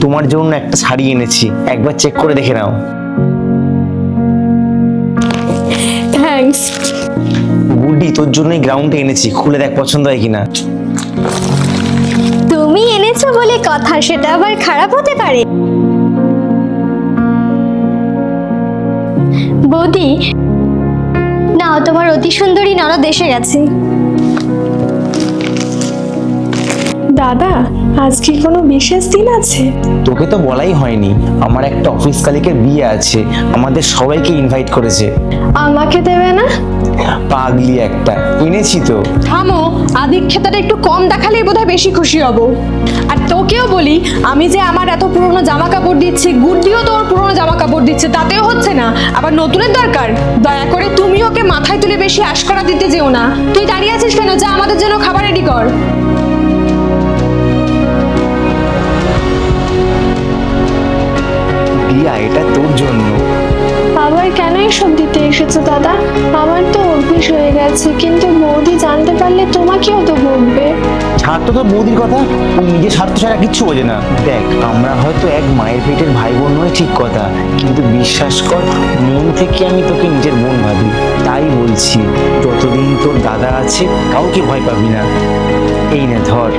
তোমার জন্য একটা শাড়ি এনেছি, একবার চেক করে দেখে নাও। থ্যাঙ্কস। গুড্ডি, তোর জন্যই গ্রাউন্ডে এনেছি, খুলে দেখ পছন্দ হয় কিনা। তুমি এনেছো বলে কথা, সেটা আবার খারাপ হতে পারে? বৌদি, নাও তোমার অতি সুন্দরী ননদ এসে গেছে। দাদা, আজ কি কোনো বিশেষ দিন আছে? তোকে তো বলাই হয়নি, আমার একটা অফিস কালিকের বিয়ে আছে, আমাদের সবাইকে ইনভাইট করেছে। আমাকে দেবে না? পাগলি একটা, এনেছি তো। থামো, আদিক্ষেতাটা একটু কম দেখালেই বোধহয় বেশি খুশি হব। আর তোকেও বলি, আমি যে আমার এত পুরনো জামা কাপড় দিচ্ছি, গুড্ডিও তোর পুরনো জামা কাপড় দিচ্ছে, তাতেও হচ্ছে না, আবার নতুনের দরকার। দয়া করে তুমি ওকে মাথায় তুলে বেশি আশকারা দিতে যেও না। তুই দাঁড়িয়ে আছিস কেন? যা আমাদের জন্য খাবার রেডি কর। বিয়া, এটা তোর জন্য। আবার কেন এসব দিতে এসেছো দাদা? আমার তো অভ্যেস হয়ে গেছে, কিন্তু বৌদি জানতে পারলে তোমাকেও তো বলবে। ছাড় তো তোর বৌদির কথা, ও নিজের স্বার্থ ছাড়া কিচ্ছু বোঝে না। দেখ, আমরা হয়তো এক মায়ের পেটের ভাই বোন নয়, ঠিক কথা, কিন্তু বিশ্বাস কর, মন থেকে আমি তোকে নিজের বোন ভাবি। তাই বলছি, যতদিন তোর দাদা আছে কাউকে ভয় পাবি না। এই নে ধর।